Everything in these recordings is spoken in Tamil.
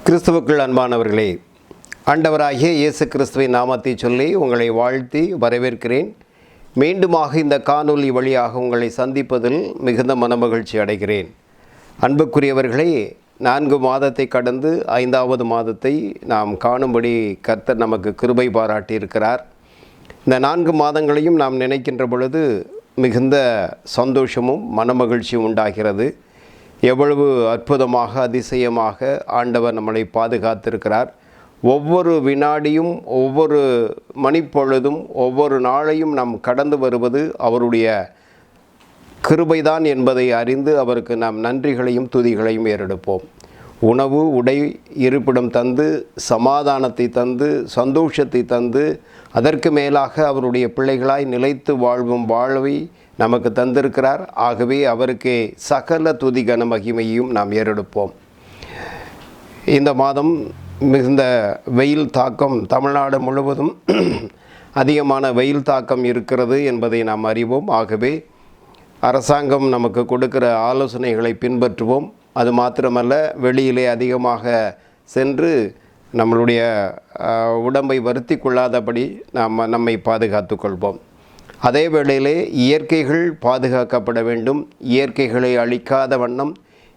கிறிஸ்துவுக்குள் அன்பானவர்களே, ஆண்டவராகிய இயேசு கிறிஸ்துவின் நாமத்தை சொல்லி உங்களை வாழ்த்தி வரவேற்கிறேன். மீண்டுமாக இந்த காணொலி வழியாக உங்களை சந்திப்பதில் மிகுந்த மனமகிழ்ச்சி அடைகிறேன். அன்புக்குரியவர்களே, 4 மாதத்தை கடந்து 5வது மாதத்தை நாம் காணும்படி கர்த்தர் நமக்கு கிருபை பாராட்டியிருக்கிறார். இந்த 4 மாதங்களையும் நாம் நினைக்கின்ற பொழுது மிகுந்த சந்தோஷமும் மனமகிழ்ச்சியும் உண்டாகிறது. எவ்வளவு அற்புதமாக அதிசயமாக ஆண்டவர் நம்மளை பாதுகாத்திருக்கிறார். ஒவ்வொரு வினாடியும் ஒவ்வொரு மணிப்பொழுதும் ஒவ்வொரு நாளையும் நாம் கடந்து வருவது அவருடைய கிருபைதான் என்பதை அறிந்து அவருக்கு நாம் நன்றிகளையும் துதிகளையும் ஏறெடுப்போம். உணவு, உடை, இருப்பிடம் தந்து, சமாதானத்தை தந்து, சந்தோஷத்தை தந்து, அதற்கு மேலாக அவருடைய பிள்ளைகளாய் நிலைத்து வாழ்வும் வாழ்வை நமக்கு தந்திருக்கிறார். ஆகவே அவருக்கே சகல துதி கன மகிமையும் நாம் ஏறெடுப்போம். இந்த மாதம் மிகுந்த வெயில் தாக்கம் தமிழ்நாடு முழுவதும் அதிகமான வெயில் தாக்கம் இருக்கிறது என்பதை நாம் அறிவோம். ஆகவே அரசாங்கம் நமக்கு கொடுக்கிற ஆலோசனைகளை பின்பற்றுவோம். அது மாத்திரமல்ல, வெளியிலே அதிகமாக சென்று நம்மளுடைய உடம்பை வருத்தி கொள்ளாதபடி நம்மை பாதுகாத்து கொள்வோம். அதே வேளையிலே இயற்கைகள் பாதுகாக்கப்பட வேண்டும். இயற்கைகளை அழிக்காத வண்ணம்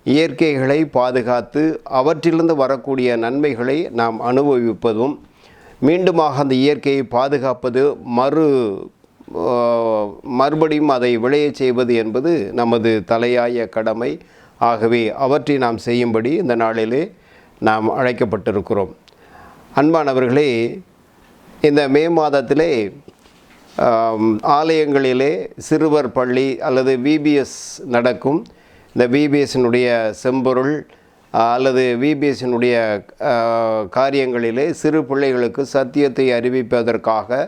இயற்கைகளை பாதுகாத்து அவற்றிலிருந்து வரக்கூடிய நன்மைகளை நாம் அனுபவிப்பதும், மீண்டுமாக அந்த இயற்கையை பாதுகாப்பது, மறுபடியும் அதை விளையச் செய்வது என்பது நமது தலையாய கடமை. ஆகவே அவற்றை நாம் செய்யும்படி இந்த நாளிலே நாம் அழைக்கப்பட்டிருக்கிறோம். அன்பானவர்களே, இந்த மே மாதத்திலே ஆலயங்களிலே சிறுவர் பள்ளி அல்லது விபிஎஸ் நடக்கும். இந்த விபிஎஸ்னுடைய செம்பொருள் அல்லது விபிஎஸ்னுடைய காரியங்களிலே சிறு பிள்ளைகளுக்கு சத்தியத்தை அறிவிப்பதற்காக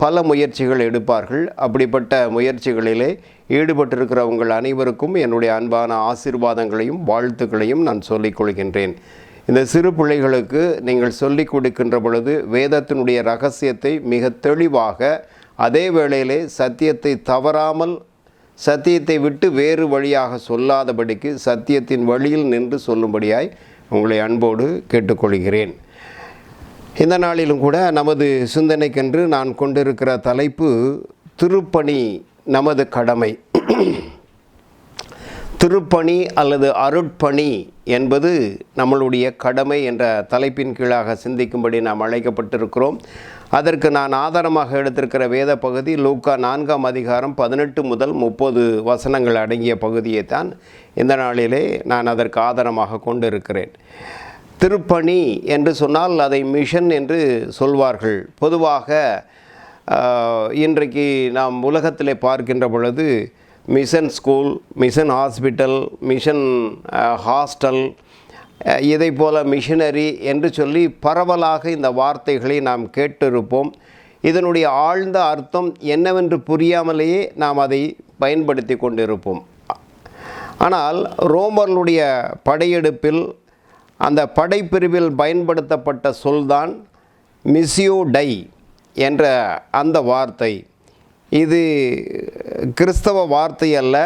பல முயற்சிகள் எடுப்பார்கள். அப்படிப்பட்ட முயற்சிகளிலே ஈடுபட்டிருக்கிற உங்கள் அனைவருக்கும் என்னுடைய அன்பான ஆசீர்வாதங்களையும் வாழ்த்துக்களையும் நான் சொல்லிக் கொள்கின்றேன். இந்த சிறு பிள்ளைகளுக்கு நீங்கள் சொல்லிக் கொடுக்கின்ற பொழுது வேதத்தினுடைய ரகசியத்தை மிக தெளிவாக, அதே வேளையிலே சத்தியத்தை தவறாமல், சத்தியத்தை விட்டு வேறு வழியாக சொல்லாதபடிக்கு சத்தியத்தின் வழியில் நின்று சொல்லும்படியாய் உங்களை அன்போடு கேட்டுக்கொள்கிறேன். இந்த நாளிலும் கூட நமது சிந்தனைக்கென்று நான் கொண்டிருக்கிற தலைப்பு திருப்பணி நமது கடமை. திருப்பணி அல்லது அருட்பணி என்பது நம்மளுடைய கடமை என்ற தலைப்பின் கீழாக சிந்திக்கும்படி நாம் அழைக்கப்பட்டிருக்கிறோம். அதற்கு நான் ஆதாரமாக எடுத்திருக்கிற வேத பகுதி லூக்கா 4ஆம் அதிகாரம் 18 முதல் 30 வசனங்கள் அடங்கிய பகுதியை தான் இந்த நாளிலே நான் அதற்கு ஆதாரமாக கொண்டிருக்கிறேன். திருப்பணி என்று சொன்னால் அதை மிஷன் என்று சொல்வார்கள். பொதுவாக இன்றைக்கு நாம் உலகத்திலே பார்க்கின்ற பொழுது mission school, mission hospital, mission hostel, இதை போல மிஷனரி என்று சொல்லி பரவலாக இந்த வார்த்தைகளை நாம் கேட்டிருப்போம். இதனுடைய ஆழ்ந்த அர்த்தம் என்னவென்று புரியாமலேயே நாம் அதை பயன்படுத்தி கொண்டிருப்போம். ஆனால் ரோமர்களுடைய படையெடுப்பில் அந்த படைப்பிரிவில் பயன்படுத்தப்பட்ட சொல்தான் மிஸ்ஸியோ டை என்ற அந்த வார்த்தை. இது கிறிஸ்தவ வார்த்தை அல்ல.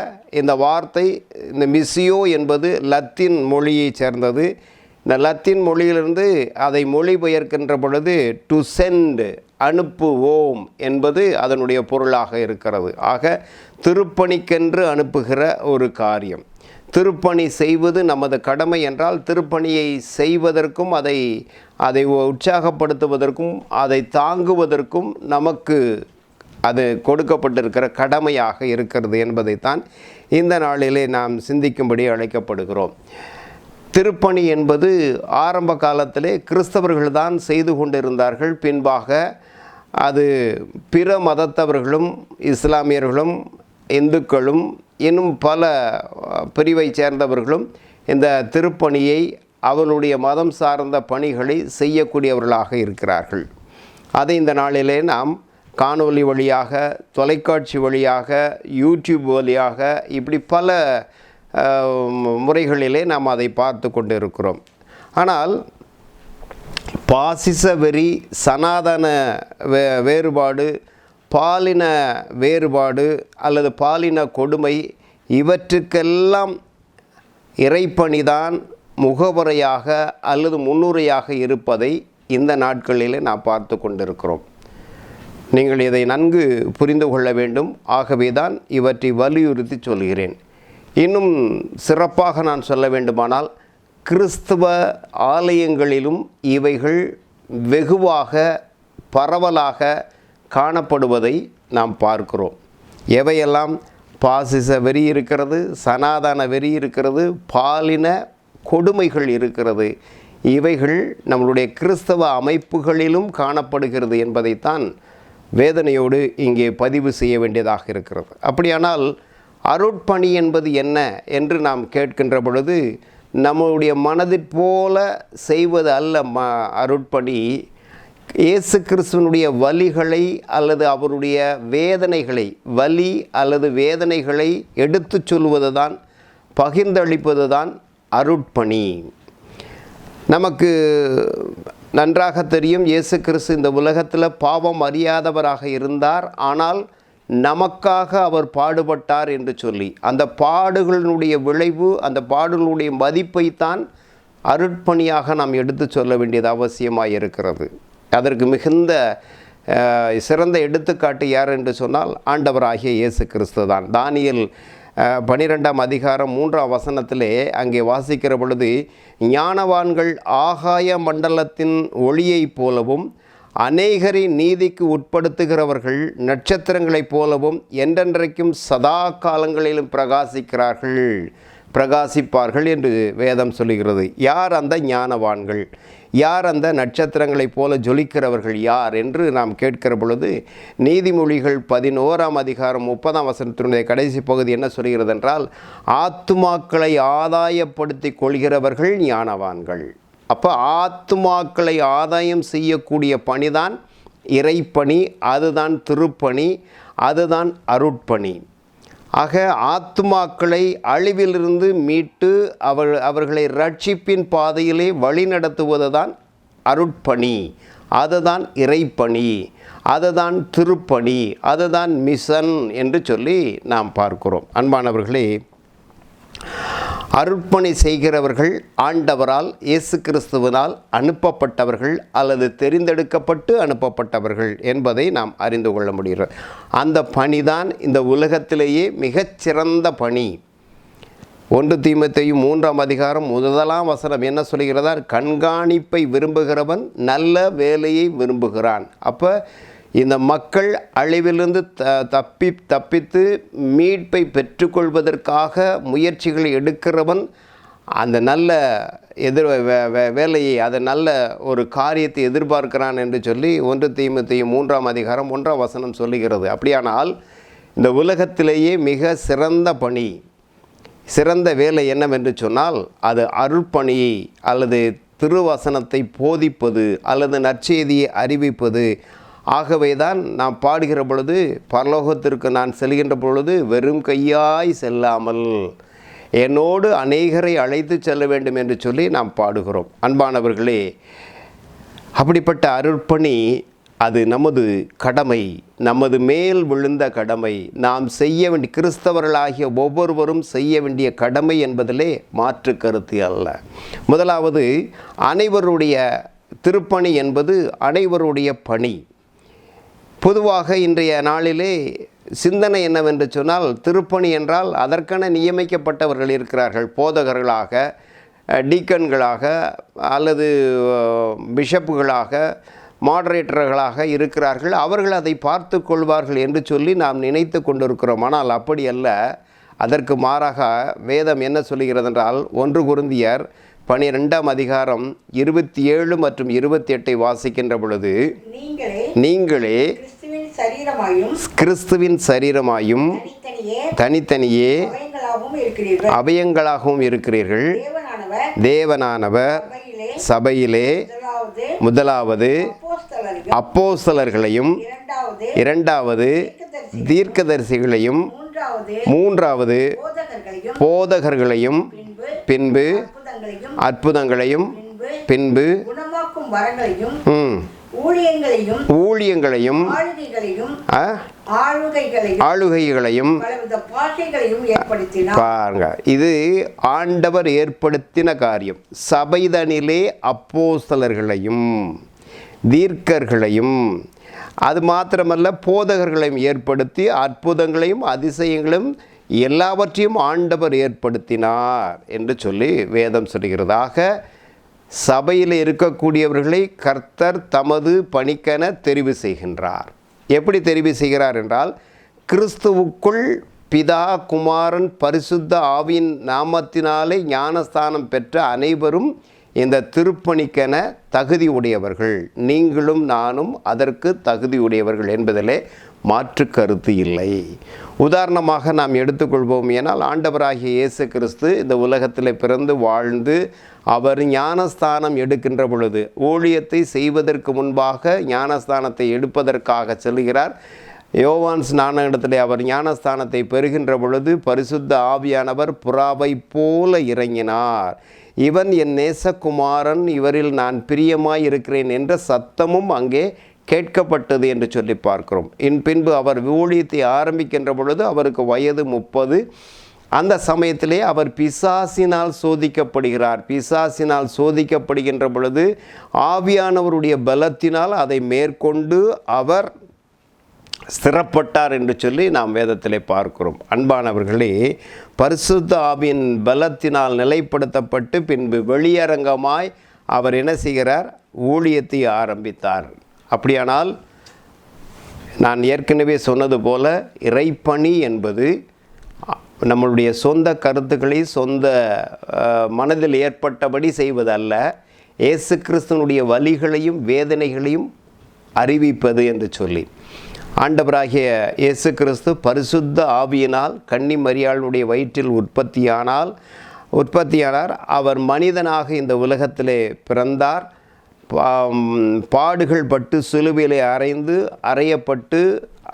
இந்த வார்த்தை, இந்த மிஸ்ஸியோ என்பது லத்தீன் மொழியைச் சேர்ந்தது. இந்த லத்தீன் மொழியிலிருந்து அதை மொழிபெயர்க்கின்ற பொழுது டு சென்ட், அனுப்புவோம் என்பது அதனுடைய பொருளாக இருக்கிறது. ஆக திருப்பணிக்கென்று அனுப்புகிற ஒரு காரியம். திருப்பணி செய்வது நமது கடமை என்றால் திருப்பணியை செய்வதற்கும் அதை உற்சாகப்படுத்துவதற்கும் அதை தாங்குவதற்கும் நமக்கு அது கொடுக்கப்பட்டிருக்கிற கடமையாக இருக்கிறது என்பதைத்தான் இந்த நாளிலே நாம் சிந்திக்கும்படி அழைக்கப்படுகிறோம். திருப்பணி என்பது ஆரம்ப காலத்திலே கிறிஸ்தவர்கள்தான் செய்து கொண்டிருந்தார்கள். பின்பாக அது பிற மதத்தவர்களும், இஸ்லாமியர்களும், இந்துக்களும், இன்னும் பல பிரிவை சேர்ந்தவர்களும் இந்த திருப்பணியை, அவர்களுடைய மதம் சார்ந்த பணிகளை செய்யக்கூடியவர்களாக இருக்கிறார்கள். அதை இந்த நாளிலே நாம் காணொலி வழியாக, தொலைக்காட்சி வழியாக, யூடியூப் வழியாக, இப்படி பல முறைகளிலே நாம் அதை பார்த்து கொண்டு இருக்கிறோம். ஆனால் பாசிச வெறி, சனாதன வேறுபாடு, பாலின வேறுபாடு அல்லது பாலின கொடுமை, இவற்றுக்கெல்லாம் இறைப்பணிதான் முகவரையாக அல்லது முன்னுரையாக இருப்பதை இந்த நாட்களில் நாம் பார்த்து கொண்டிருக்கிறோம். நீங்கள் இதை நன்கு புரிந்து கொள்ள வேண்டும். ஆகவே தான் இவற்றை வலியுறுத்தி சொல்கிறேன். இன்னும் சிறப்பாக நான் சொல்ல வேண்டுமானால், கிறிஸ்தவ ஆலயங்களிலும் இவைகள் வெகுவாக பரவலாக காணப்படுவதை நாம் பார்க்கிறோம். எவையெல்லாம்? பாசிச வெறி இருக்கிறது, சனாதன வெறி இருக்கிறது, பாலின கொடுமைகள் இருக்கிறது. இவைகள் நம்மளுடைய கிறிஸ்தவ அமைப்புகளிலும் காணப்படுகிறது என்பதைத்தான் வேதனையோடு இங்கே பதிவு செய்ய வேண்டியதாக இருக்கிறது. அப்படியானால் அருட்பணி என்பது என்ன என்று நாம் கேட்கின்ற பொழுது, நம்முடைய மனதிற்போல செய்வது அல்ல அருட்பணி. இயேசு கிறிஸ்துவனுடைய வலிகளை அல்லது அவருடைய வேதனைகளை, வலி அல்லது வேதனைகளை எடுத்து சொல்வது தான், பகிர்ந்தளிப்பது தான் அருட்பணி. நமக்கு நன்றாக தெரியும், இயேசு கிறிஸ்து இந்த உலகத்தில் பாவம் அறியாதவராக இருந்தார். ஆனால் நமக்காக அவர் பாடுபட்டார் என்று சொல்லி, அந்த பாடுகளினுடைய விளைவு, அந்த பாடுகளுடைய மதிப்பைத்தான் அருட்பணியாக நாம் எடுத்து சொல்ல வேண்டியது அவசியமாக இருக்கிறது. அதற்கு மிகுந்த சிறந்த எடுத்துக்காட்டு யார் என்று சொன்னால் ஆண்டவராகிய இயேசு கிறிஸ்து தான். தானியேல் 12ஆம் அதிகாரம் 3ஆம் வசனத்திலே அங்கே வாசிக்கிற பொழுது, ஞானவான்கள் ஆகாய மண்டலத்தின் ஒளியைப் போலவும் அநேகரை நீதிக்கு உட்படுத்துகிறவர்கள் நட்சத்திரங்களைப் போலவும் என்றென்றைக்கும் சதா காலங்களிலும் பிரகாசிப்பார்கள் என்று வேதம் சொல்லுகிறது. யார் அந்த ஞானவான்கள்? யார் அந்த நட்சத்திரங்களைப் போல ஜொலிக்கிறவர்கள் யார் என்று நாம் கேட்கிற பொழுது, நீதிமொழிகள் 11ஆம் அதிகாரம் 30ஆம் வசனத்தினுடைய கடைசி பகுதி என்ன சொல்கிறது என்றால், ஆத்துமாக்களை ஆதாயப்படுத்தி கொள்கிறவர்கள் ஞானவான்கள். அப்போ ஆத்துமாக்களை ஆதாயம் செய்யக்கூடிய பணிதான் இறைப்பணி, அதுதான் திருப்பணி, அதுதான் அருட்பணி. ஆக ஆத்துமாக்களை அழிவிலிருந்து மீட்டு அவர்களை ரட்சிப்பின் பாதையிலே வழிநடத்துவது தான் அருட்பணி, அதுதான் இறைப்பணி, அதுதான் திருப்பணி, அதுதான் மிஷன் என்று சொல்லி நாம் பார்க்கிறோம். அன்பானவர்களே, அருட்பணி செய்கிறவர்கள் ஆண்டவரால், இயேசு கிறிஸ்துவினால் அனுப்பப்பட்டவர்கள் அல்லது தெரிந்தெடுக்கப்பட்டு அனுப்பப்பட்டவர்கள் என்பதை நாம் அறிந்து கொள்ள முடிகிறது. அந்த பணிதான் இந்த உலகத்திலேயே மிகச்சிறந்த பணி. 1 தீமோத்தேயு 3ஆம் அதிகாரம் 1ஆம் வசனம் என்ன சொல்கிறதா? கண்காணிப்பை விரும்புகிறவன் நல்ல வேலையை விரும்புகிறான். அப்போ இந்த மக்கள் அழிவிலிருந்து தப்பித்து மீட்பை பெற்றுக்கொள்வதற்காக முயற்சிகளை எடுக்கிறவன் அந்த நல்ல வேலையை, அதை நல்ல ஒரு காரியத்தை எதிர்பார்க்கிறான் என்று சொல்லி 1 தீமோத்தேயு 3ஆம் அதிகாரம் 1ஆம் வசனம் சொல்லுகிறது. அப்படியானால் இந்த உலகத்திலேயே மிக சிறந்த பணி, சிறந்த வேலை என்னவென்று சொன்னால், அது அருட்பணி அல்லது திருவசனத்தை போதிப்பது அல்லது நற்செய்தியை அறிவிப்பது. ஆகவே தான் நாம் பாடுகிற பொழுது, பரலோகத்திற்கு நான் செல்கின்ற பொழுது வெறும் கையாய் செல்லாமல் என்னோடு அநேகரை அழைத்து செல்ல வேண்டும் என்று சொல்லி நாம் பாடுகிறோம். அன்பானவர்களே, அப்படிப்பட்ட அருட்பணி அது நமது கடமை, நமது மேல் விழுந்த கடமை. நாம் செய்ய வேண்டிய, கிறிஸ்தவர்களாகிய ஒவ்வொருவரும் செய்ய வேண்டிய கடமை என்பதிலே மாற்று கருத்து அல்ல. முதலாவது, அனைவருடைய திருப்பணி என்பது அனைவருடைய பணி. பொதுவாக இன்றைய நாளிலே சிந்தனை என்னவென்று சொன்னால், திருப்பணி என்றால் அதற்கென நியமிக்கப்பட்டவர்கள் இருக்கிறார்கள். போதகர்களாக, டீக்கன்களாக அல்லது பிஷப்புகளாக, மாடரேட்டர்களாக இருக்கிறார்கள். அவர்கள் அதை பார்த்து கொள்வார்கள் என்று சொல்லி நாம் நினைத்து கொண்டிருக்கிறோம். ஆனால் அப்படி அல்ல. அதற்கு மாறாக வேதம் என்ன சொல்லுகிறது என்றால், 1 கொரிந்தியர் 12ஆம் அதிகாரம் 27 மற்றும் 28 வாசிக்கின்ற பொழுது, நீங்களே கிறிஸ்துவின் சரீரமாயும் தனித்தனியே அவயங்களாகவும் இருக்கிறீர்கள். தேவனானவர் சபையிலே முதலாவது அப்போஸ்தலர்களையும், இரண்டாவது தீர்க்கதரிசிகளையும், மூன்றாவது போதகர்களையும், பின்பு அற்புதங்களையும், பின்பு ஊழியங்களையும், ஆளுகைகளையும், பாஷைகளையும் ஏற்படுத்தினார். பாருங்க, இது ஆண்டவர் ஏற்படுத்தின காரியம். சபைதனிலே அப்போஸ்தலர்களையும் தீர்க்கர்களையும் அது மாத்திரமல்ல போதகர்களையும் ஏற்படுத்தி அற்புதங்களையும் அதிசயங்களையும் எல்லாவற்றையும் ஆண்டவர் ஏற்படுத்தினார் என்று சொல்லி வேதம் சொல்கிறதாக சபையில் இருக்கக்கூடியவர்களை கர்த்தர் தமது பணிக்கென தெரிவு செய்கின்றார். எப்படி தெரிவு செய்கிறார் என்றால், கிறிஸ்துவுக்குள் பிதா குமாரன் பரிசுத்த ஆவியின் நாமத்தினாலே ஞானஸ்தானம் பெற்ற அனைவரும் இந்த திருப்பணிக்கென தகுதி உடையவர்கள். நீங்களும் நானும் அதற்கு தகுதி உடையவர்கள் என்பதிலே மாற்று கருத்து இல்லை. உதாரணமாக நாம் எடுத்துக்கொள்வோம். ஏனால் ஆண்டவராகிய இயேசு கிறிஸ்து இந்த உலகத்தில் பிறந்து வாழ்ந்து அவர் ஞானஸ்தானம் எடுக்கின்ற பொழுது, ஊழியத்தை செய்வதற்கு முன்பாக ஞானஸ்தானத்தை எடுப்பதற்காக செல்கிறார். யோவான் ஸ்நானகத்திலே அவர் ஞானஸ்தானத்தை பெறுகின்ற பொழுது பரிசுத்த ஆவியானவர் புறாவை போல இறங்கினார். இவன் என் நேசகுமாரன், இவரில் நான் பிரியமாய் இருக்கிறேன் என்ற சத்தமும் அங்கே கேட்கப்பட்டது என்று சொல்லி பார்க்கிறோம். பின்பு அவர் ஊழியத்தை ஆரம்பிக்கின்ற பொழுது அவருக்கு வயது 30. அந்த சமயத்திலே அவர் பிசாசினால் சோதிக்கப்படுகிறார். பிசாசினால் சோதிக்கப்படுகின்ற பொழுது ஆவியானவருடைய பலத்தினால் அதை மேற்கொண்டு அவர் ஸ்திரப்பட்டார் என்று சொல்லி நாம் வேதத்திலே பார்க்கிறோம். அன்பானவர்களே, பரிசுத்த ஆவியின் பலத்தினால் நிலைப்படுத்தப்பட்டு பின்பு வெளியரங்கமாய் அவர் என்ன செய்கிறார்? ஊழியத்தை ஆரம்பித்தார். அப்படியானால் நான் ஏற்கனவே சொன்னது போல இறைப்பணி என்பது நம்மளுடைய சொந்த கருத்துக்களை சொந்த மனதில் ஏற்பட்டபடி செய்வதல்ல, இயேசு கிறிஸ்துவனுடைய வலிகளையும் வேதனைகளையும் அறிவிப்பது என்று சொல்லி ஆண்டவராகிய இயேசு கிறிஸ்து பரிசுத்த ஆவியினால் கன்னி மரியாளுடைய வயிற்றில் உற்பத்தியானார். அவர் மனிதனாக இந்த உலகத்திலே பிறந்தார். பாடுகள் பட்டு சிலுவையிலே அறையப்பட்டு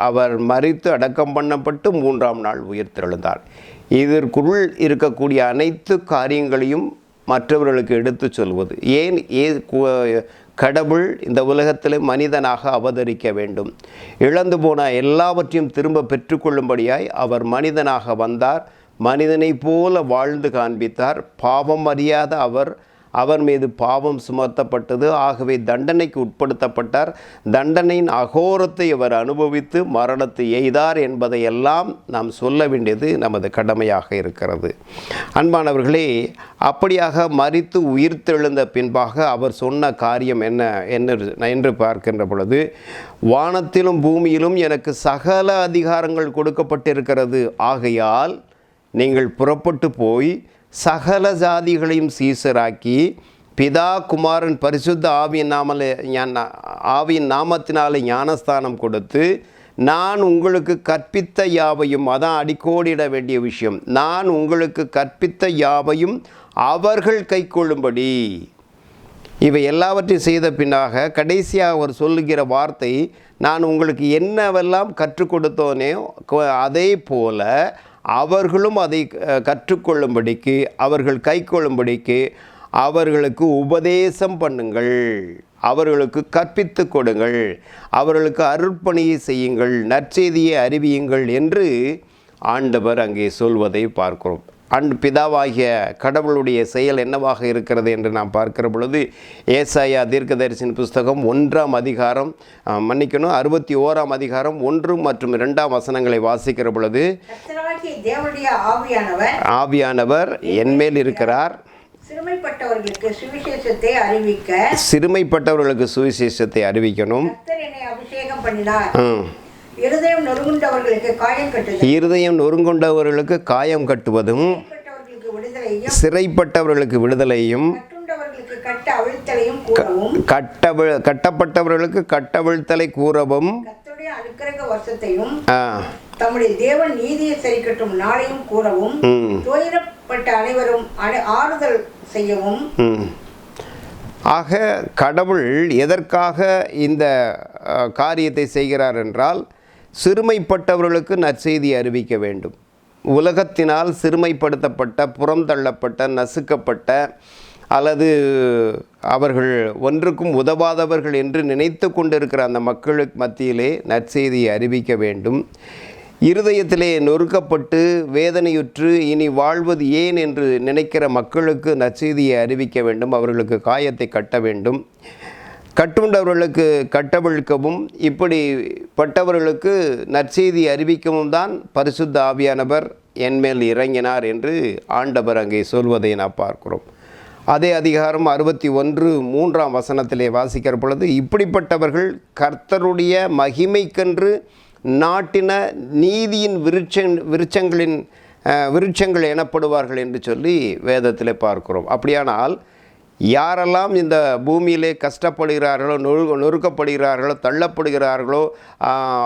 அவர் மரித்து அடக்கம் பண்ணப்பட்டு 3ஆம் நாள் உயிர்த்தெழுந்தார். இதற்குள் இருக்கக்கூடிய அனைத்து காரியங்களையும் மற்றவர்களுக்கு எடுத்து சொல்வது. ஏன் கடவுள் இந்த உலகத்தில் மனிதனாக அவதரிக்க வேண்டும், இழந்து போன எல்லாவற்றையும் திரும்ப பெற்றுக்கொள்ளும்படியாய் அவர் மனிதனாக வந்தார். மனிதனை போல வாழ்ந்து காண்பித்தார். பாவம் அறியாத அவர் மீது பாவம் சுமத்தப்பட்டது. ஆகவே தண்டனைக்கு உட்படுத்தப்பட்டார். தண்டனையின் அகோரத்தை அவர் அனுபவித்து மரணத்தை எய்தார் என்பதையெல்லாம் நாம் சொல்ல வேண்டியது நமது கடமையாக இருக்கிறது. அன்பானவர்களே, அப்படியாக மரித்து உயிர்த்தெழுந்த பின்பாக அவர் சொன்ன காரியம் என்ன என்று பார்க்கின்ற பொழுது, வானத்திலும் பூமியிலும் எனக்கு சகல அதிகாரங்கள் கொடுக்கப்பட்டிருக்கிறது. ஆகையால் நீங்கள் புறப்பட்டு போய் சகல ஜாதிகளையும் சீசராக்கி பிதா குமாரன் பரிசுத்த ஆவியின் நாமத்தினாலே ஞானஸ்தானம் கொடுத்து, நான் உங்களுக்கு கற்பித்த யாவையும், அதான் அடிக்கோடிட வேண்டிய விஷயம், நான் உங்களுக்கு கற்பித்த யாவையும் அவர்கள் கைக்கொள்ளும்படி. இவை எல்லாவற்றையும் செய்த பின்னாக கடைசியாக அவர் சொல்லுகிற வார்த்தை, நான் உங்களுக்கு என்னவெல்லாம் கற்றுக் கொடுத்தோனே அதே போல அவர்களும் அதை கற்றுக்கொள்ளும்படிக்கு, அவர்கள் கைக்கொள்ளும்படிக்கு அவர்களுக்கு உபதேசம் பண்ணுங்கள், அவர்களுக்கு கற்பித்து கொடுங்கள், அவர்களுக்கு அருட்பணியை செய்யுங்கள், நற்செய்தியை அறிவியுங்கள் என்று ஆண்டவர் அங்கே சொல்வதை பார்க்கிறோம். பிதாவாகிய கடவுளுடைய செயல் என்னவாக இருக்கிறது என்று நாம் பார்க்கிற பொழுது, ஏசாயா தீர்க்கதரிசியின் புஸ்தகம் 1ஆம் அதிகாரம் 61ஆம் அதிகாரம் 1 மற்றும் 2ஆம் வசனங்களை வாசிக்கிற பொழுது, ஆவியானவர் என்மேல் இருக்கிறார், சிறுமைப்பட்டவர்களுக்கு சுவிசேஷத்தை அறிவிக்கணும், அபிஷேகம் பண்ணினார், இருதயம் நொறுங்குண்டவர்களுக்கு காயம் கட்டுவதும், சிறைப்பட்டவர்களுக்கு விடுதலையும், கட்டப்பட்டவர்களுக்கு கட்டவிழ்த்தலை கூறவும், தம்முடைய தேவன் நீதியை சரிக்கட்டும் நாளையும் கூறவும், துயரப்பட்ட அனைவரும் ஆறுதல் செய்யவும். ஆக கடவுள் எதற்காக இந்த காரியத்தை செய்கிறார் என்றால், சிறுமைப்பட்டவர்களுக்கு நற்செய்தி அறிவிக்க வேண்டும். உலகத்தினால் சிறுமைப்படுத்தப்பட்ட, புறம் தள்ளப்பட்ட, நசுக்கப்பட்ட அல்லது அவர்கள் ஒன்றுக்கும் உதவாதவர்கள் என்று நினைத்து கொண்டிருக்கிற அந்த மக்களுக்கு மத்தியிலே நற்செய்தியை அறிவிக்க வேண்டும். இருதயத்திலே நொறுக்கப்பட்டு வேதனையுற்று இனி வாழ்வது ஏன் என்று நினைக்கிற மக்களுக்கு நற்செய்தியை அறிவிக்க வேண்டும். அவர்களுக்கு காயத்தை கட்ட வேண்டும். கட்டுண்டவர்களுக்கு கட்டவிழ்க்கவும் இப்படிப்பட்டவர்களுக்கு நற்செய்தி அறிவிக்கவும் தான் பரிசுத்த ஆவியானவர் என்மேல் இறங்கினார் என்று ஆண்டவர் அங்கே சொல்வதை நாம் பார்க்கிறோம். அதே அதிகாரம் 61:3 வாசிக்கிற பொழுது, இப்படிப்பட்டவர்கள் கர்த்தருடைய மகிமைக்கென்று நாட்டின நீதியின் விருட்சங்கள் எனப்படுவார்கள் என்று சொல்லி வேதத்தில் பார்க்கிறோம். அப்படியானால் யாரெல்லாம் இந்த பூமியிலே கஷ்டப்படுகிறார்களோ, நொறுக்கப்படுகிறார்களோ, தள்ளப்படுகிறார்களோ,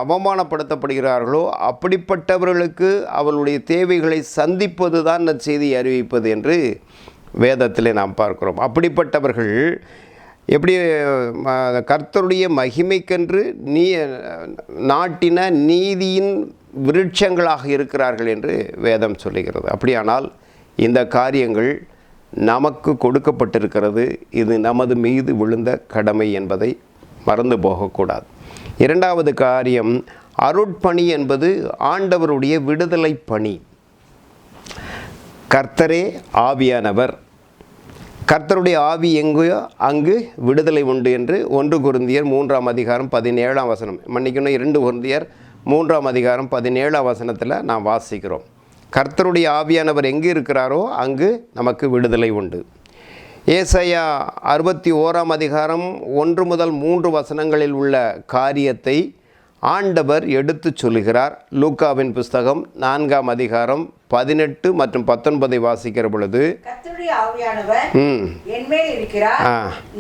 அவமானப்படுத்தப்படுகிறார்களோ, அப்படிப்பட்டவர்களுக்கு அவர்களுடைய தேவைகளை சந்திப்பது தான் நற்செய்தி அறிவிப்பது என்று வேதத்திலே நாம் பார்க்கிறோம். அப்படிப்பட்டவர்கள் எப்படி கர்த்தருடைய மகிமைக்கென்று நாட்டின நீதியின் விருட்சங்களாக இருக்கிறார்கள் என்று வேதம் சொல்லுகிறது. அப்படியானால் இந்த காரியங்கள் நமக்கு கொடுக்கப்பட்டிருக்கிறது. இது நமது மீது விழுந்த கடமை என்பதை மறந்து போகக்கூடாது. இரண்டாவது காரியம், அருட்பணி என்பது ஆண்டவருடைய விடுதலை பணி. கர்த்தரே ஆவியானவர். கர்த்தருடைய ஆவி எங்கேயோ அங்கு விடுதலை உண்டு என்று 1 கொரிந்தியர் 3:17 மன்னிக்கணும், 2 கொரிந்தியர் 3:17 நாம் வாசிக்கிறோம். கர்த்தருடைய ஆவியானவர் எங்கு இருக்கிறாரோ அங்கு நமக்கு விடுதலை உண்டு. ஏசாயா 61:1-3 உள்ள காரியத்தை ஆண்டவர் எடுத்து சொல்லுகிறார். லூக்காவின் புஸ்தகம் 4:18 மற்றும் 19 வாசிக்கிற பொழுது, கர்த்தருடைய ஆவியானவர் என்மேல் இருக்கிறார்,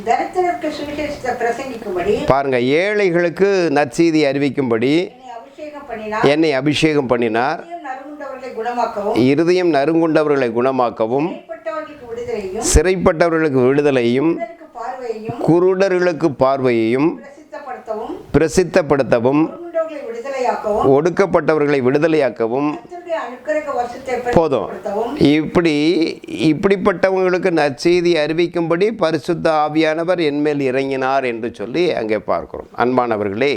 தரித்திரருக்கு சுவிசேஷத்தை பிரசங்கிக்கும்படி, பாருங்க, ஏழைகளுக்கு நற்செய்தி அறிவிக்கும்படி என்னை அபிஷேகம் பண்ணினார். இருதயம் நறுங்குண்டவர்களை குணமாக்கவும், சிறைப்பட்டவர்களுக்கு விடுதலையும், குருடர்களுக்கு பார்வையையும் பிரசித்தப்படுத்தவும், ஒடுக்கப்பட்டவர்களை விடுதலையாக்கவும். போதும். இப்படிப்பட்டவங்களுக்கு நற்செய்தி அறிவிக்கும்படி பரிசுத்த ஆவியானவர் என்மேல் இறங்கினார் என்று சொல்லி அங்கே பார்க்கிறோம். அன்பானவர்களே,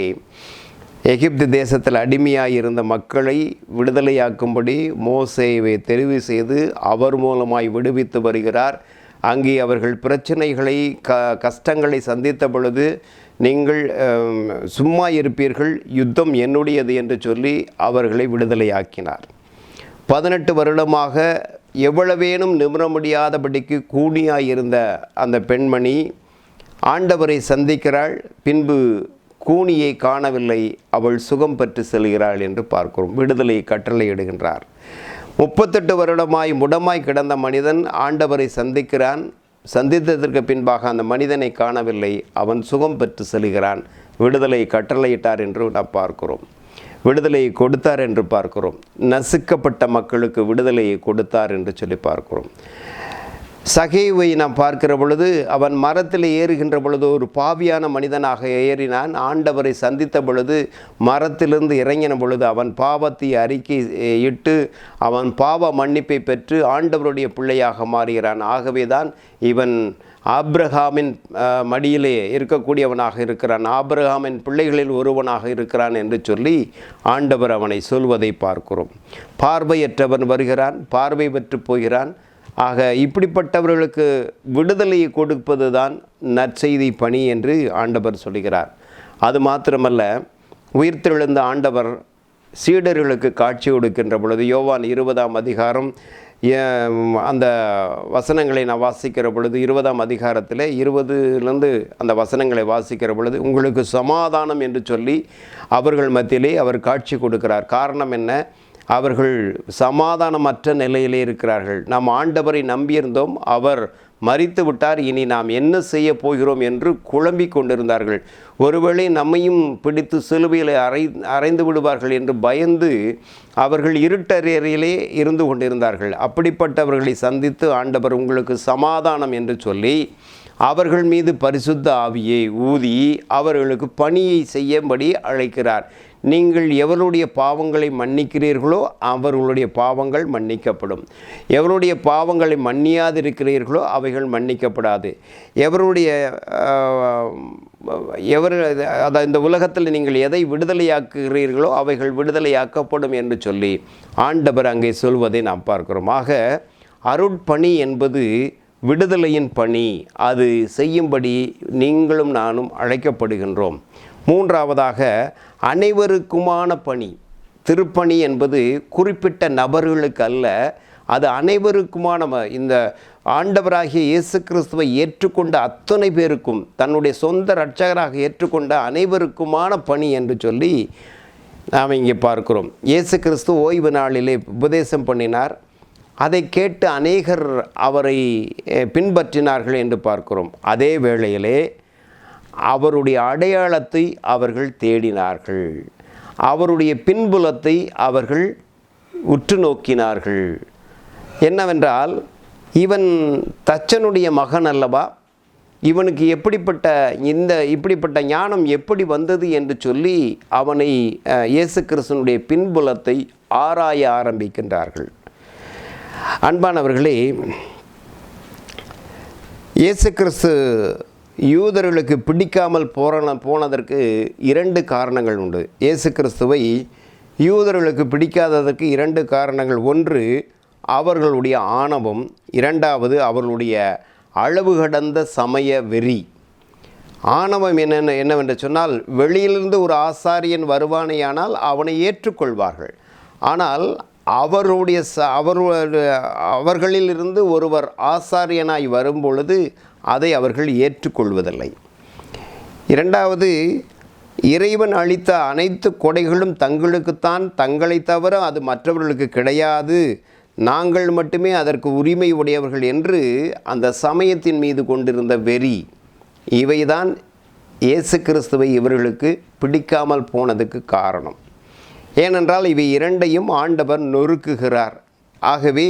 எகிப்து தேசத்தில் அடிமையாக இருந்த மக்களை விடுதலையாக்கும்படி மோசேயை தெரிவு செய்து அவர் மூலமாய் விடுவித்து வருகிறார். அங்கே அவர்கள் பிரச்சனைகளை கஷ்டங்களை சந்தித்த பொழுது, நீங்கள் சும்மா இருப்பீர்கள், யுத்தம் என்னுடையது என்று சொல்லி அவர்களை விடுதலையாக்கினார். 18 வருடமாக எவ்வளவேனும் நிமிர முடியாதபடிக்கு கூனியாயிருந்த அந்த பெண்மணி ஆண்டவரை சந்திக்கிறாள். பின்பு கூனியை காணவில்லை, அவள் சுகம் பெற்று செல்கிறாள் என்று பார்க்கிறோம். விடுதலையை கட்டளையிடுகின்றார். 38 வருடமாய் முடமாய் கிடந்த மனிதன் ஆண்டவரை சந்திக்கிறான். சந்தித்ததற்கு பின்பாக அந்த மனிதனை காணவில்லை, அவன் சுகம் பெற்று செல்கிறான். விடுதலை கட்டளையிட்டார் என்று நாம் பார்க்கிறோம். விடுதலையை கொடுத்தார் என்று பார்க்கிறோம். நசுக்கப்பட்ட மக்களுக்கு விடுதலையை கொடுத்தார் என்று சொல்லி பார்க்கிறோம். சகேவை நாம் பார்க்கிற பொழுது, அவன் மரத்தில் ஏறுகின்ற பொழுது ஒரு பாவியான மனிதனாக ஏறினான். ஆண்டவரை சந்தித்த பொழுது, மரத்திலிருந்து இறங்கின பொழுது அவன் பாவத்தை அறிக்கை இட்டு அவன் பாவ மன்னிப்பை பெற்று ஆண்டவருடைய பிள்ளையாக மாறுகிறான். ஆகவே தான் இவன் ஆபிரகாமின் மடியிலே இருக்கக்கூடியவனாக இருக்கிறான், ஆபிரகாமின் பிள்ளைகளில் ஒருவனாக இருக்கிறான் என்று சொல்லி ஆண்டவர் அவனை சொல்வதை பார்க்கிறோம். பார்வையற்றவன் வருகிறான், பார்வை பெற்று போகிறான். ஆக இப்படிப்பட்டவர்களுக்கு விடுதலையை கொடுப்பது தான் நற்செய்தி பணி என்று ஆண்டவர் சொல்கிறார். அது மாத்திரமல்ல, உயிர்த்தெழுந்த ஆண்டவர் சீடர்களுக்கு காட்சி கொடுக்கின்ற பொழுது, யோவான் 20 அந்த வசனங்களை நான் வாசிக்கிற பொழுது, 20 20 அந்த வசனங்களை வாசிக்கிற பொழுது, உங்களுக்கு சமாதானம் என்று சொல்லி அவர்கள் மத்தியிலே அவர் காட்சி கொடுக்கிறார். காரணம் என்ன? அவர்கள் சமாதானமற்ற நிலையிலே இருக்கிறார்கள். நாம் ஆண்டவரை நம்பியிருந்தோம், அவர் மரித்து விட்டார், இனி நாம் என்ன செய்ய போகிறோம் என்று குழம்பிக் கொண்டிருந்தார்கள். ஒருவேளை நம்மையும் பிடித்து சிலுவையில் அறைந்து விடுவார்கள் என்று பயந்து அவர்கள் இருட்டறையிலே இருந்து கொண்டிருந்தார்கள். அப்படிப்பட்டவர்களை சந்தித்து ஆண்டவர் உங்களுக்கு சமாதானம் என்று சொல்லி அவர்கள் மீது பரிசுத்த ஆவியை ஊதி அவர்களுக்கு பணியை செய்யும்படி அழைக்கிறார். நீங்கள் எவருடைய பாவங்களை மன்னிக்கிறீர்களோ அவர்களுடைய பாவங்கள் மன்னிக்கப்படும், எவருடைய பாவங்களை மன்னியாதிருக்கிறீர்களோ அவைகள் மன்னிக்கப்படாது, இந்த உலகத்தில் நீங்கள் எதை விடுதலையாக்குகிறீர்களோ அவைகள் விடுதலையாக்கப்படும் என்று சொல்லி ஆண்டவர் அங்கே சொல்வதை நாம் பார்க்கிறோம். ஆக அருட்பணி என்பது விடுதலையின் பணி. அது செய்யும்படி நீங்களும் நானும் அழைக்கப்படுகின்றோம். மூன்றாவதாக அனைவருக்குமான பணி. திருப்பணி என்பது குறிப்பிட்ட நபர்களுக்கு அல்ல, அது அனைவருக்குமான. இந்த ஆண்டவராகிய இயேசு கிறிஸ்துவை ஏற்றுக்கொண்ட அத்தனை பேருக்கும், தன்னுடைய சொந்த இரட்சகராக ஏற்றுக்கொண்ட அனைவருக்குமான பணி என்று சொல்லி நாம் இங்கே பார்க்கிறோம். இயேசு கிறிஸ்து ஓய்வு நாளிலே உபதேசம் பண்ணினார். அதை கேட்டு அநேகர் அவரை பின்பற்றினார்கள் என்று பார்க்கிறோம். அதே வேளையிலே அவருடைய அடையாளத்தை அவர்கள் தேடினார்கள், அவருடைய பின்புலத்தை அவர்கள் உற்று நோக்கினார்கள். என்னவென்றால், இவன் தச்சனுடைய மகன் அல்லவா, இவனுக்கு இப்படிப்பட்ட ஞானம் எப்படி வந்தது என்று சொல்லி அவனை இயேசு கிறிஸ்துவினுடைய பின்புலத்தை ஆராய ஆரம்பிக்கின்றார்கள். அன்பானவர்களே, இயேசு கிறிஸ்து யூதர்களுக்கு பிடிக்காமல் போனதற்கு 2 காரணங்கள் உண்டு. இயேசு கிறிஸ்துவை யூதர்களுக்கு பிடிக்காததற்கு 2 காரணங்கள். ஒன்று அவர்களுடைய ஆணவம், இரண்டாவது அவர்களுடைய அளவு கடந்த சமய வெறி. ஆணவம் என்னவென்று சொன்னால், வெளியிலிருந்து ஒரு ஆசாரியன் வருவானேயானால் அவனை ஏற்றுக்கொள்வார்கள். ஆனால் அவர்களிலிருந்து ஒருவர் ஆசாரியனாய் வரும்பொழுது அதை அவர்கள் ஏற்றுக்கொள்வதில்லை. இரண்டாவது, இறைவன் அளித்த அனைத்து கொடைகளும் தங்களுக்குத்தான், தங்களை தவிர அது மற்றவர்களுக்கு கிடையாது, நாங்கள் மட்டுமே அதற்கு உரிமை உடையவர்கள் என்று அந்த சமயத்தின் மீது கொண்டிருந்த வெறி. இவைதான் இயேசு கிறிஸ்துவை இவர்களுக்கு பிடிக்காமல் போனதுக்கு காரணம். ஏனென்றால் இவை 2ஐயும் ஆண்டவர் நொறுக்குகிறார். ஆகவே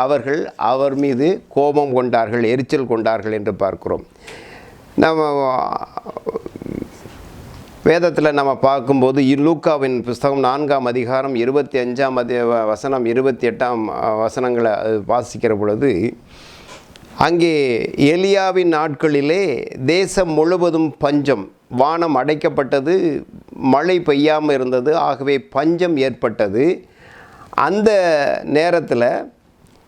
அவர்கள் அவர் மீது கோபம் கொண்டார்கள், எரிச்சல் கொண்டார்கள் என்று பார்க்கிறோம். நம்ம வேதத்தில் நம்ம பார்க்கும்போது லூக்காவின் புஸ்தகம் 4ஆம் அதிகாரம் 25ஆம் வசனம் 28ஆம் வசனங்களை வாசிக்கிற பொழுது, அங்கே எலியாவின் நாட்களிலே தேசம் முழுவதும் பஞ்சம், வானம் அடைக்கப்பட்டது, மழை பெய்யாமல் இருந்தது, ஆகவே பஞ்சம் ஏற்பட்டது. அந்த நேரத்தில்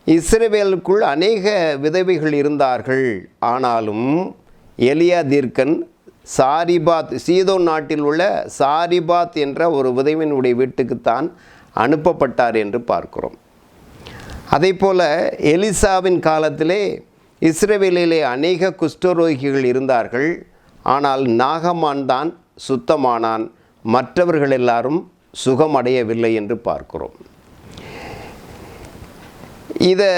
இஸ்ரவேலுக்குள் அநேக விதவைகள் இருந்தார்கள். ஆனாலும் எலியா தீர்க்கன் சீதோன் நாட்டில் உள்ள சாரிபாத் என்ற ஒரு விதவையினுடைய வீட்டுக்குத்தான் அனுப்பப்பட்டார் என்று பார்க்கிறோம். அதேபோல் எலிசாவின் காலத்திலே இஸ்ரவேலிலே அநேக குஷ்டரோகிகள் இருந்தார்கள். ஆனால் நாகமான் தான் சுத்தமானான், மற்றவர்கள் எல்லாரும் சுகமடையவில்லை என்று பார்க்கிறோம். இதை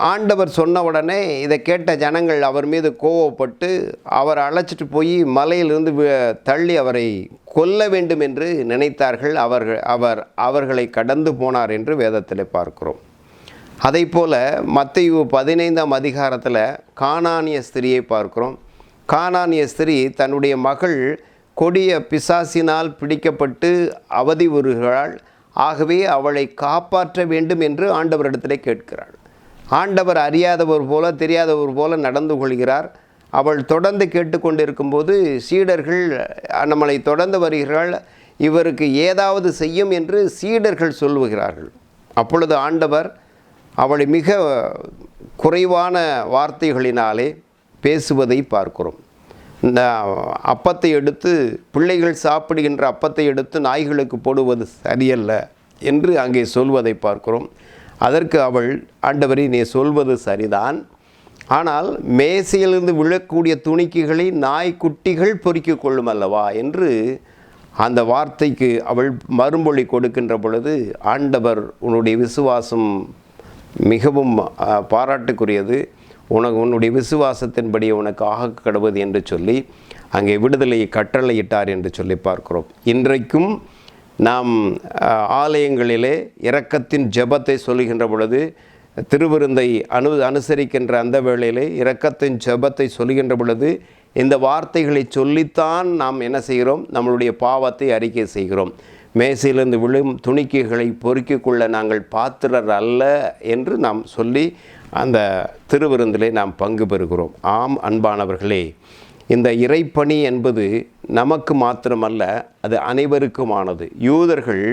ஆண்டவர் சொன்ன உடனே இதை கேட்ட ஜனங்கள் அவர் மீது கோவப்பட்டு அவரை அழைச்சிட்டு போய் மலையிலிருந்து தள்ளி அவரை கொல்ல வேண்டும் என்று நினைத்தார்கள். அவர்களை கடந்து போனார் என்று வேதத்தில் பார்க்கிறோம். அதைப்போல் மத்தேயு 15ஆம் அதிகாரத்தில் கானானிய ஸ்திரியை பார்க்கிறோம். கானானிய ஸ்திரீ தன்னுடைய மகள் கொடிய பிசாசினால் பிடிக்கப்பட்டு அவதிவுறுகிறாள். ஆகவே அவளை காப்பாற்ற வேண்டும் என்று ஆண்டவரிடத்திலே கேட்கிறாள். ஆண்டவர் அறியாதவர் போல, தெரியாதவர் போல நடந்து கொள்கிறார். அவள் தொடர்ந்து கேட்டுக்கொண்டிருக்கும்போது சீடர்கள் நம்மளை தொடர்ந்து வருகிறாள், இவருக்கு ஏதாவது செய்யும் என்று சீடர்கள் சொல்லுகிறார்கள். அப்பொழுது ஆண்டவர் அவளை மிக குறைவான வார்த்தைகளினாலே பேசுவதை பார்க்கிறோம். இந்த அப்பத்தை எடுத்து, பிள்ளைகள் சாப்பிடுகின்ற அப்பத்தை எடுத்து நாய்களுக்கு போடுவது சரியல்ல என்று அங்கே சொல்வதை பார்க்கிறோம். அதற்கு அவள், ஆண்டவரே நீ சொல்வது சரிதான், ஆனால் மேசையிலிருந்து விழக்கூடிய துணிக்கைகளை நாய்க்குட்டிகள் பொறுக்கிக் கொள்ளும் அல்லவா என்று அந்த வார்த்தைக்கு அவள் மறுமொழி கொடுக்கின்ற பொழுது, ஆண்டவர் உன்னுடைய விசுவாசம் மிகவும் பாராட்டுக்குரியது, உன்னுடைய விசுவாசத்தின்படி உனக்கு ஆக கடவுது என்று சொல்லி அங்கே விடுதலையை கட்டளையிட்டார் என்று சொல்லி பார்க்கிறோம். இன்றைக்கும் நாம் ஆலயங்களிலே இரக்கத்தின் ஜெபத்தை சொல்லுகின்ற பொழுது, திருவிருந்தை அனுசரிக்கின்ற அந்த வேளையிலே இரக்கத்தின் ஜெபத்தை சொல்லுகின்ற பொழுது இந்த வார்த்தைகளை சொல்லித்தான் நாம் என்ன செய்கிறோம், நம்மளுடைய பாவத்தை அறிக்கை செய்கிறோம். மேசையிலிருந்து விழும் துணிக்கைகளை பொறுக்கிக் கொள்ள நாங்கள் பாத்திரர் அல்ல என்று நாம் சொல்லி அந்த திருவிருந்திலே நாம் பங்கு பெறுகிறோம். ஆம் அன்பானவர்களே, இந்த இறைப்பணி என்பது நமக்கு மாத்திரமல்ல, அது அனைவருக்குமானது. யூதர்கள்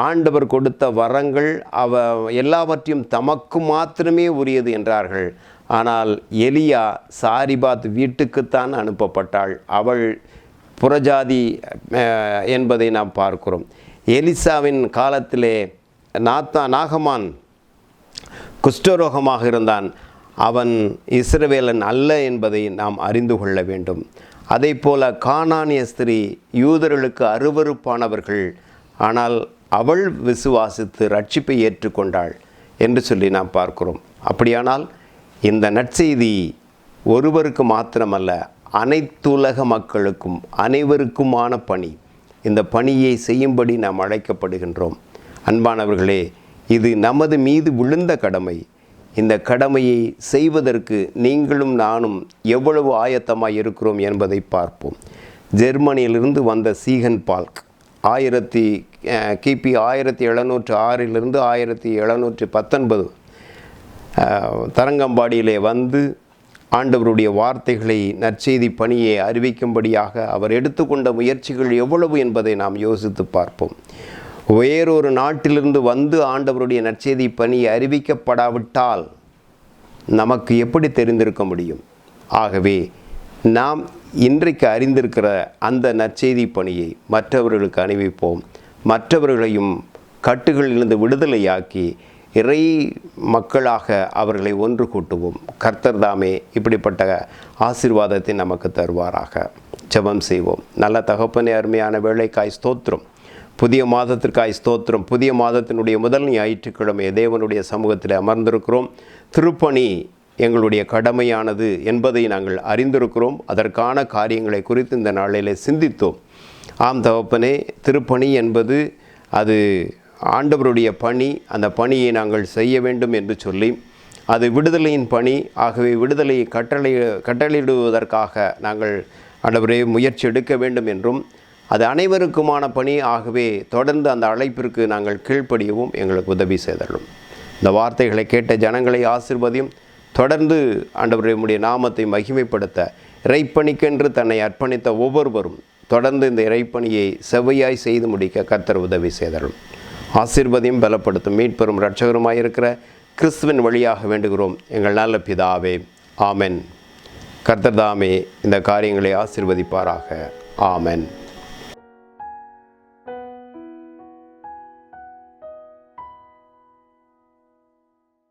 ஆண்டவர் கொடுத்த வரங்கள் எல்லாவற்றையும் தமக்கு மாத்திரமே உரியது என்றார்கள். ஆனால் எலியா சாரிபாத் வீட்டுக்குத்தான் அனுப்பப்பட்டாள். அவள் புறஜாதி என்பதை நாம் பார்க்கிறோம். எலிசாவின் காலத்திலே நாகமான் குஷ்டரோகமாக இருந்தான். அவன் இஸ்ரவேலன் அல்ல என்பதை நாம் அறிந்து கொள்ள வேண்டும். அதே போல கானானிய ஸ்திரீ யூதர்களுக்கு அருவருப்பானவர்கள், ஆனால் அவள் விசுவாசித்து ரட்சிப்பை ஏற்றுக்கொண்டாள் என்று சொல்லி நாம் பார்க்கிறோம். அப்படியானால் இந்த நற்செய்தி ஒருவருக்கு மாத்திரமல்ல, அனைத்துலக மக்களுக்கும் அனைவருக்குமான பணி. இந்த பணியை செய்யும்படி நாம் அழைக்கப்படுகின்றோம். அன்பானவர்களே, இது நமது மீது விழுந்த கடமை. இந்த கடமையை செய்வதற்கு நீங்களும் நானும் எவ்வளவு ஆயத்தமாக இருக்கிறோம் என்பதை பார்ப்போம். ஜெர்மனியிலிருந்து வந்த சீகன் பால்க் கிபி 1706 1719 தரங்கம்பாடியிலே வந்து ஆண்டவருடைய வார்த்தைகளை, நற்செய்தி பணியை அறிவிக்கும்படியாக அவர் எடுத்துக்கொண்ட முயற்சிகள் எவ்வளவு என்பதை நாம் யோசித்து பார்ப்போம். வேறொரு நாட்டிலிருந்து வந்து ஆண்டவருடைய நற்செய்தி பணி அறிவிக்கப்படாவிட்டால் நமக்கு எப்படி தெரிந்திருக்க முடியும்? ஆகவே நாம் இன்றைக்கு அறிந்திருக்கிற அந்த நற்செய்தி பணியை மற்றவர்களுக்கு அணிவிப்போம். மற்றவர்களையும் கட்டுகளிலிருந்து விடுதலையாக்கி இறை மக்களாக அவர்களை ஒன்று கூட்டுவோம். கர்த்தர் தாமே இப்படிப்பட்ட ஆசீர்வாதத்தை நமக்கு தருவாராக. ஜெபம் செய்வோம். நல்ல தகப்பனே, அருமையான வேளைக்காய் ஸ்தோத்திரம். புதிய மாதத்திற்காய் ஸ்தோத்திரம். புதிய மாதத்தினுடைய முதல் ஞாயிற்றுக்கிழமை தேவனுடைய சமூகத்தில் அமர்ந்திருக்கிறோம். திருப்பணி எங்களுடைய கடமையானது என்பதை நாங்கள் அறிந்திருக்கிறோம். அதற்கான காரியங்களை குறித்து இந்த நாளிலே சிந்தித்தோம். ஆம் தகப்பனே, திருப்பணி என்பது அது ஆண்டவருடைய பணி. அந்த பணியை நாங்கள் செய்ய வேண்டும் என்று சொல்லி, அது விடுதலையின் பணி. ஆகவே விடுதலையை கட்டளையிடுவதற்காக நாங்கள் ஆண்டவரே முயற்சி எடுக்க வேண்டும் என்றும், அது அனைவருக்குமான பணி. ஆகவே தொடர்ந்து அந்த அழைப்பிற்கு நாங்கள் கீழ்ப்படியவும் எங்களுக்கு உதவி செய்தலும். இந்த வார்த்தைகளை கேட்ட ஜனங்களை ஆசீர்வதியும். தொடர்ந்து ஆண்டவரே உம்முடைய நாமத்தை மகிமைப்படுத்த இறைப்பணிக்கென்று தன்னை அர்ப்பணித்த ஒவ்வொருவரும் தொடர்ந்து இந்த இறைப்பணியை செவ்வையாய் செய்து முடிக்க கர்த்தர் உதவி செய்தலும். ஆசீர்வதியும் பலப்படுத்தும் மீட்பெரும் இரட்சகருமாயிருக்கிற கிறிஸ்துவின் வழியாக வேண்டுகிறோம் எங்கள் நல்ல பிதாவே, ஆமென். கர்த்தர் தாமே இந்த காரியங்களை ஆசீர்வதிப்பாராக. ஆமென்.